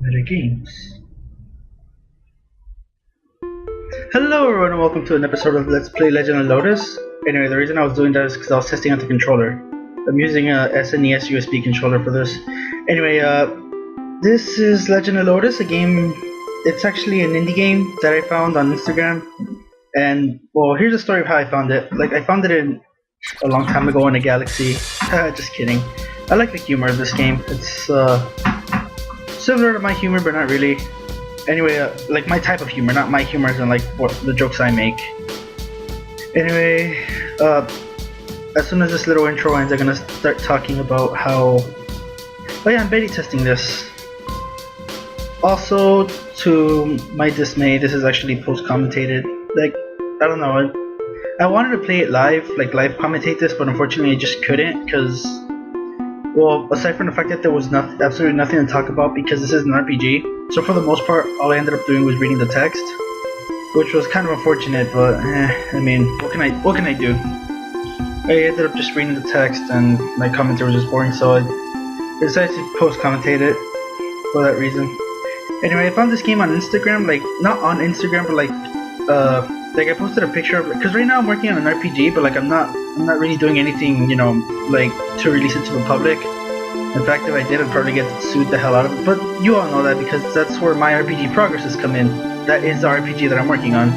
Better games. Hello everyone and welcome to an episode of Let's Play Legend of Lotus. Anyway, the reason I was doing that is because I was testing out the controller. I'm using a SNES USB controller for this. Anyway, this is Legend of Lotus, a game. It's actually an indie game that I found on Instagram. And, well, here's the story of how I found it. Like, I found it a long time ago in a galaxy. Just kidding. I like the humor of this game. It's, similar to my humor, but not really. Anyway, like my type of humor, not my humor as in like what the jokes I make. Anyway, as soon as this little intro ends, I'm gonna start talking about how... Oh yeah, I'm beta testing this. Also, to my dismay, this is actually post-commentated. Like, I don't know, I wanted to play it live, like live commentate this, but unfortunately I just couldn't, because... Well, aside from the fact that there was absolutely nothing to talk about because this is an RPG, so for the most part, all I ended up doing was reading the text, which was kind of unfortunate. But I mean, what can I do? I ended up just reading the text, and my commentary was just boring, so I decided to post-commentate it for that reason. Anyway, I found this game on Instagram, like not on Instagram, but like I posted a picture of it because right now I'm working on an RPG, but like I'm not really doing anything, you know, like to release it to the public. In fact, if I did, I'd probably get sued the hell out of it. But you all know that because that's where my RPG progresses come in. That is the RPG that I'm working on.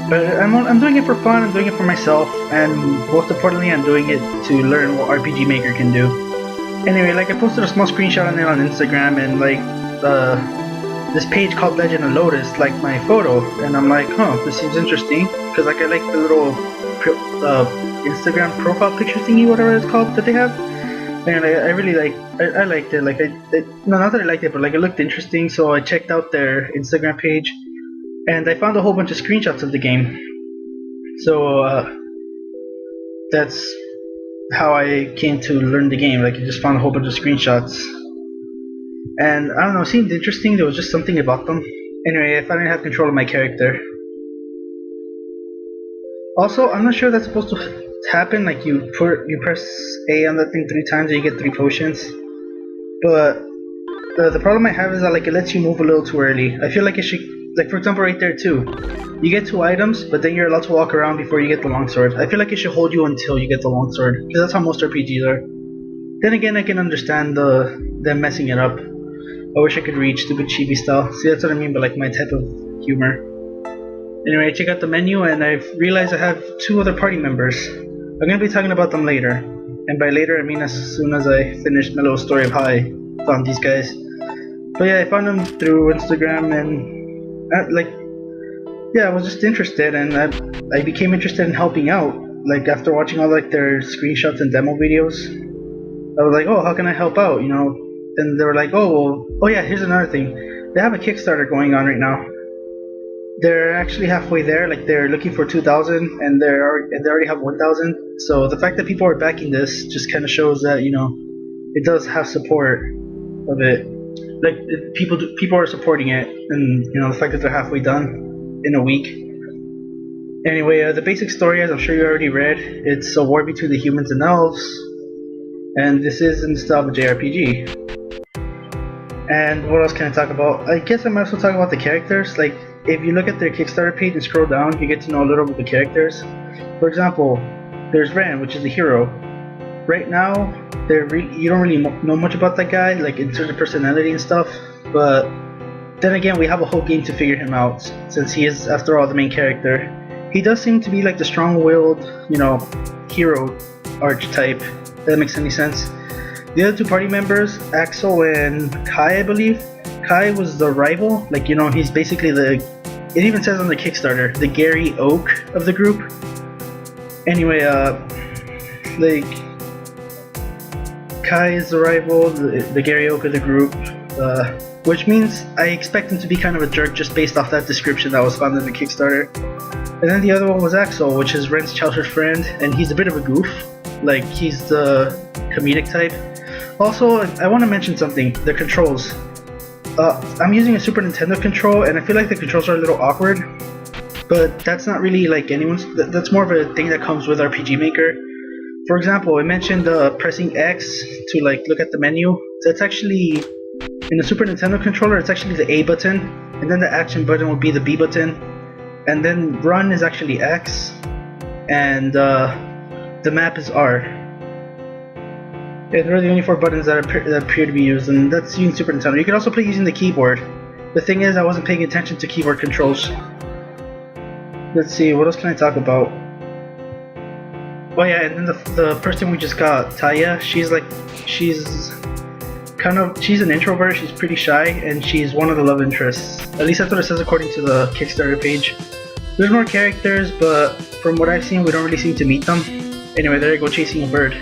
But I'm doing it for fun. I'm doing it for myself, and most importantly, I'm doing it to learn what RPG Maker can do. Anyway, like I posted a small screenshot on it on Instagram, and like this page called Legend of Lotus liked my photo, and I'm like, huh, this seems interesting, because like I like the little Instagram profile picture thingy, whatever it's called, that they have, and I really I liked it. Like no, not that I liked it, but like it looked interesting, so I checked out their Instagram page, and I found a whole bunch of screenshots of the game. So that's how I came to learn the game. Like I just found a whole bunch of screenshots. And I don't know, it seemed interesting. There was just something about them. Anyway, I finally have control of my character. Also, I'm not sure that's supposed to happen. Like you press A on that thing 3 times and you get 3 potions. But the problem I have is that like it lets you move a little too early. I feel like it should, like for example right there too. You get 2 items, but then you're allowed to walk around before you get the longsword. I feel like it should hold you until you get the longsword, because that's how most RPGs are. Then again, I can understand them messing it up. I wish I could read stupid chibi style. See, that's what I mean by like my type of humor. Anyway, I check out the menu and I've realized I have 2 other party members. I'm gonna be talking about them later. And by later I mean as soon as I finish my little story of how I found these guys. But yeah, I found them through Instagram, and I was just interested, and I became interested in helping out. Like after watching all like their screenshots and demo videos, I was like, oh, how can I help out, you know? And they were like, oh yeah, here's another thing. They have a Kickstarter going on right now. They're actually halfway there. Like they're looking for 2,000, and they already have 1,000. So the fact that people are backing this just kind of shows that, you know, it does have support of it. Like people are supporting it, and you know the fact that they're halfway done in a week. Anyway, the basic story, as I'm sure you already read, it's a war between the humans and elves, and this is in the style of a JRPG. And what else can I talk about? I guess I might as well talk about the characters. Like, if you look at their Kickstarter page and scroll down, you get to know a little bit of the characters. For example, there's Ren, which is the hero. Right now, you don't really know much about that guy, like in terms of personality and stuff. But then again, we have a whole game to figure him out, since he is, after all, the main character. He does seem to be like the strong-willed, you know, hero archetype. If that makes any sense. The other 2 party members, Axel and Kai, I believe. Kai was the rival, like, you know, he's basically it even says on the Kickstarter, the Gary Oak of the group. Anyway, like, Kai is the rival, the Gary Oak of the group, which means I expect him to be kind of a jerk just based off that description that was found in the Kickstarter. And then the other one was Axel, which is Ren's childhood friend, and he's a bit of a goof. Like, he's the comedic type. Also, I want to mention something, the controls. I'm using a Super Nintendo control, and I feel like the controls are a little awkward, but that's not really like anyone's, that's more of a thing that comes with RPG Maker. For example, I mentioned pressing X to like look at the menu. That's actually In the Super Nintendo controller, it's actually the A button, and then the action button would be the B button, and then run is actually X, and the map is R. Yeah, those are the only 4 buttons that appear to be used, and that's using Super Nintendo. You can also play using the keyboard. The thing is, I wasn't paying attention to keyboard controls. Let's see, what else can I talk about? Oh yeah, and then the person we just got, Taya, she's an introvert, she's pretty shy, and she's one of the love interests. At least that's what it says according to the Kickstarter page. There's more characters, but from what I've seen, we don't really seem to meet them. Anyway, there I go chasing a bird.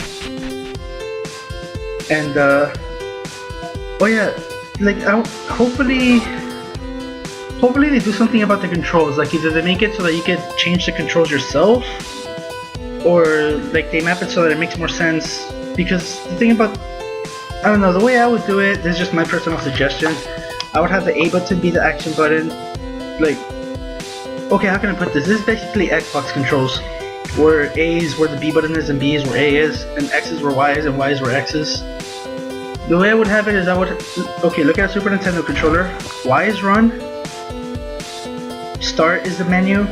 And oh yeah, like hopefully they do something about the controls. Like either they make it so that you can change the controls yourself, or like they map it so that it makes more sense. Because the thing about, I don't know, the way I would do it, this is just my personal suggestion. I would have the A button be the action button. Like, okay, how can I put this? This is basically Xbox controls, where A is where the B button is and B is where A is, and X is where Y is and Y is where X is. The way I would have it is okay, look at a Super Nintendo controller. Y is run. Start is the menu.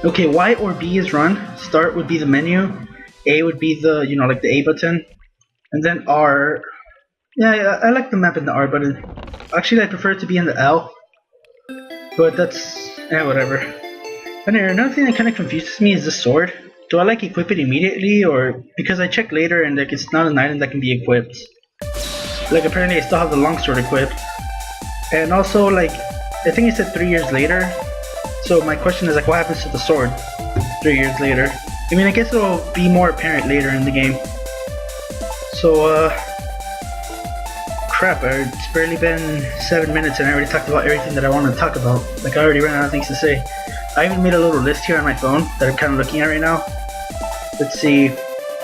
Okay, Y or B is run. Start would be the menu. A would be the, like the A button. And then R. Yeah, I like the map in the R button. Actually, I prefer it to be in the L. But that's, whatever. Anyway, another thing that kind of confuses me is the sword. Do I equip it immediately, or because I checked later and it's not an item that can be equipped. Apparently I still have the longsword equipped. And also I think it said 3 years later. So my question is what happens to the sword 3 years later? I mean, I guess it'll be more apparent later in the game. So crap, it's barely been 7 minutes and I already talked about everything that I wanted to talk about. I already ran out of things to say. I even made a little list here on my phone that I'm kind of looking at right now. Let's see.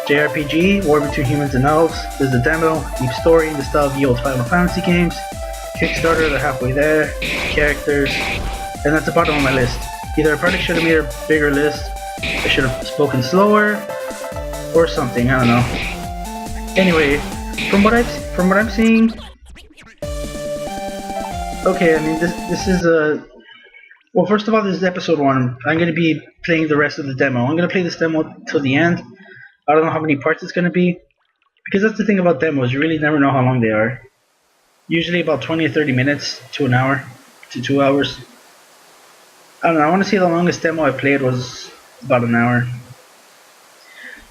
JRPG, War Between Humans and Elves. There's a demo, deep story in the style of the old Final Fantasy games. Kickstarter, they're halfway there. Characters, and that's the bottom of my list. Either I probably should have made a bigger list, I should have spoken slower, or something. I don't know. Anyway, from what I'm seeing, okay. I mean, this is a. Well, first of all, this is episode 1. I'm gonna be playing the rest of the demo. I'm gonna play this demo till the end. I don't know how many parts it's gonna be, because that's the thing about demos. You really never know how long they are. Usually about 20 or 30 minutes to an hour to 2 hours. I don't know. I want to see the longest demo I played was about an hour.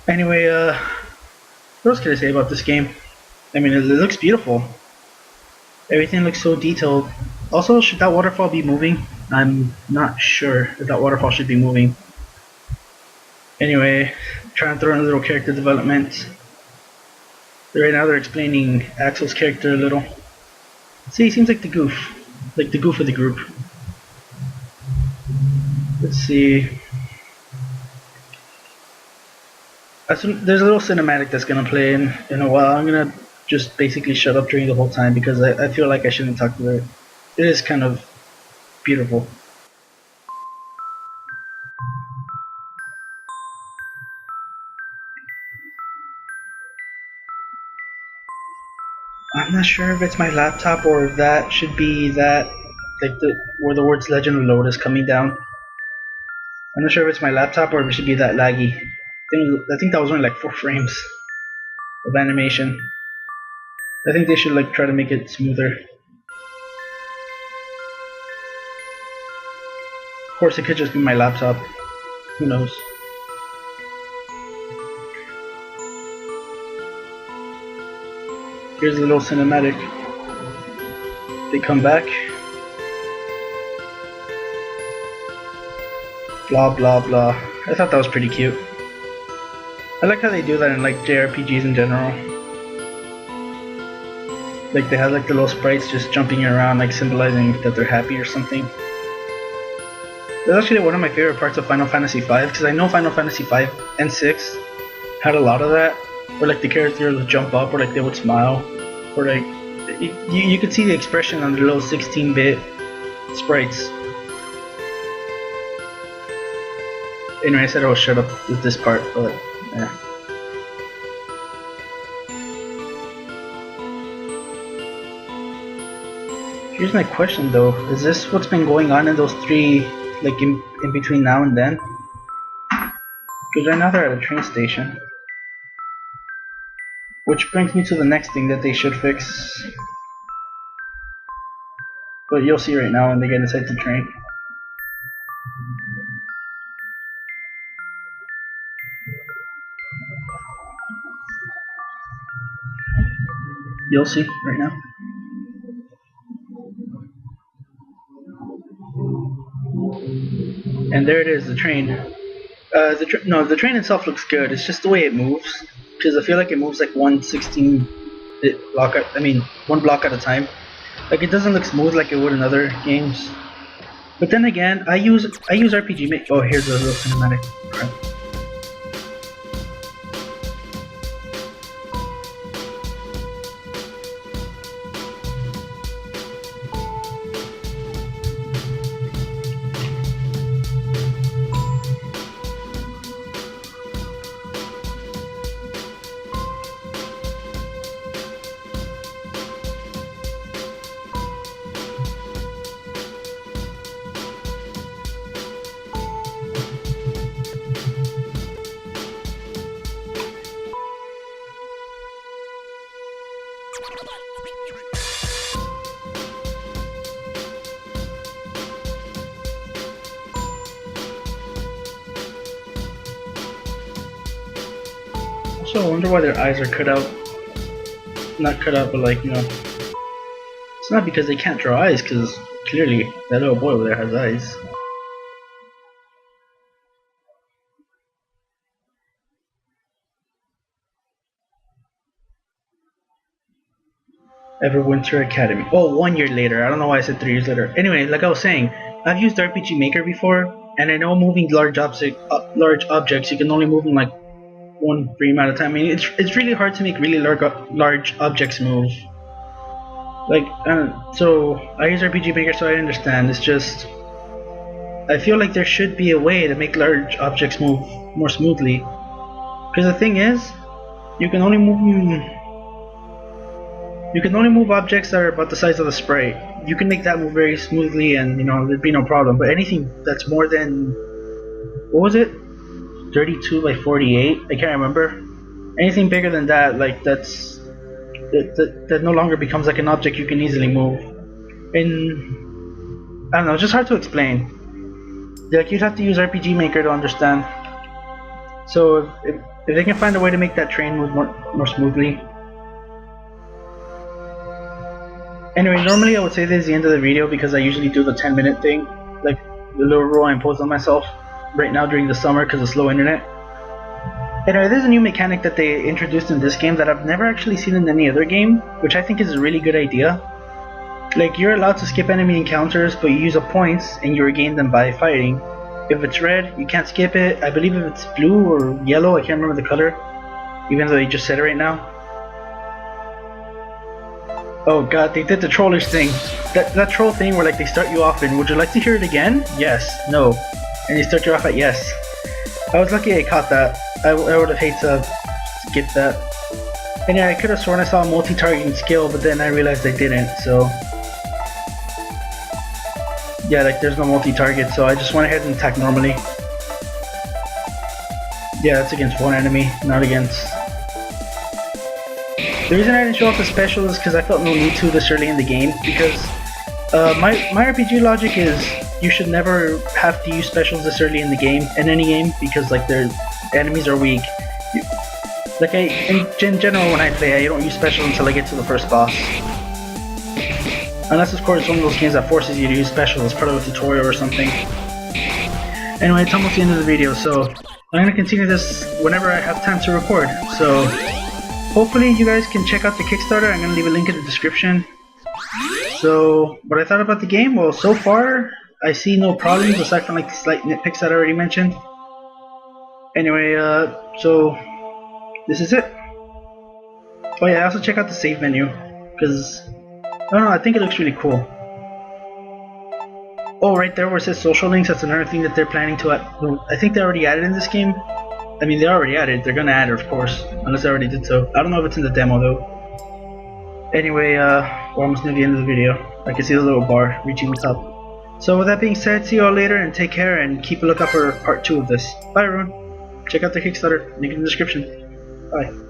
Anyway, what else can I say about this game? I mean, it looks beautiful. Everything looks so detailed. Also, should that waterfall be moving? I'm not sure if that waterfall should be moving. Anyway, trying to throw in a little character development. Right now they're explaining Axel's character a little. See, he seems like the goof of the group. Let's see. There's a little cinematic that's gonna play in a while. I'm gonna just basically shut up during the whole time because I feel like I shouldn't talk to it. It is kind of beautiful. I'm not sure if it's my laptop or if that should be that, where the words Legend of Lotus coming down. I'm not sure if it's my laptop or if it should be that laggy. I think that was only 4 frames of animation. I think they should try to make it smoother. Of course, it could just be my laptop. Who knows? Here's a little cinematic. They come back. Blah blah blah. I thought that was pretty cute. I like how they do that in JRPGs in general. They have the little sprites just jumping around, symbolizing that they're happy or something. That's actually one of my favorite parts of Final Fantasy V, because I know Final Fantasy V and 6 had a lot of that, where the characters would jump up, or they would smile, or you could see the expression on the little 16-bit sprites. Anyway, I said I would shut up with this part, but yeah. Here's my question though, is this what's been going on in those 3, like in between now and then? Because right now they're at a train station. Which brings me to the next thing that they should fix. But you'll see right now when they get inside the train. You'll see right now. And there it is, the train. The train itself looks good. It's just the way it moves, because I feel like it moves like 1/16 block. One block at a time. Like it doesn't look smooth like it would in other games. But then again, I use RPG Maker. Oh, here's a little cinematic. Crap. Also, I wonder why their eyes are cut out. Not cut out, but like, you know. It's not because they can't draw eyes, because clearly that little boy over there has eyes. Everwinter Academy. Oh, 1 year later. I don't know why I said 3 years later. Anyway, like I was saying, I've used RPG Maker before, and I know moving large objects, you can only move them like one frame at a time. I mean, it's really hard to make really large objects move. Like, so I use RPG Maker, so I understand. It's just, I feel like there should be a way to make large objects move more smoothly. Because the thing is, you can only move them. You can only move objects that are about the size of the sprite. You can make that move very smoothly, and you know there'd be no problem. But anything that's more than, what was it, 32 by 48? I can't remember. Anything bigger than that, like that no longer becomes like an object you can easily move. And I don't know, it's just hard to explain. Like you'd have to use RPG Maker to understand. So if they can find a way to make that train move more smoothly. Anyway, normally I would say this is the end of the video because I usually do the 10-minute thing, like the little rule I imposed on myself right now during the summer because of slow internet. Anyway, there's a new mechanic that they introduced in this game that I've never actually seen in any other game, which I think is a really good idea. Like, you're allowed to skip enemy encounters, but you use up points and you regain them by fighting. If it's red, you can't skip it. I believe if it's blue or yellow, I can't remember the color, even though they just said it right now. Oh god, they did the trollish thing. That troll thing where like they start you off in, would you like to hear it again? Yes, no. And they start you off at yes. I was lucky I caught that. I would have hated to skip that. And yeah, I could have sworn I saw a multi-targeting skill, but then I realized I didn't, so... Yeah, like there's no multi-target, so I just went ahead and attacked normally. Yeah, that's against one enemy, not against... The reason I didn't show off the special is because I felt no need to this early in the game, because my RPG logic is you should never have to use specials this early in the game, in any game, because like their enemies are weak. In general when I play, I don't use specials until I get to the first boss. Unless of course it's one of those games that forces you to use specials as part of a tutorial or something. Anyway, it's almost the end of the video, so I'm going to continue this whenever I have time to record, so... Hopefully you guys can check out the Kickstarter. I'm going to leave a link in the description. So, what I thought about the game? Well, so far, I see no problems aside from like the slight nitpicks that I already mentioned. Anyway, so, this is it. Oh yeah, also check out the save menu, because, I don't know, I think it looks really cool. Oh, right there where it says social links, that's another thing that they're planning to add. I think they already added in this game. I mean, they already added. They're gonna add it, of course, unless they already did so. I don't know if it's in the demo though. Anyway, We're almost near the end of the video. I can see the little bar reaching the top. So with that being said, see you all later and take care and keep a lookout for part 2 of this. Bye everyone. Check out the Kickstarter, link in the description. Bye.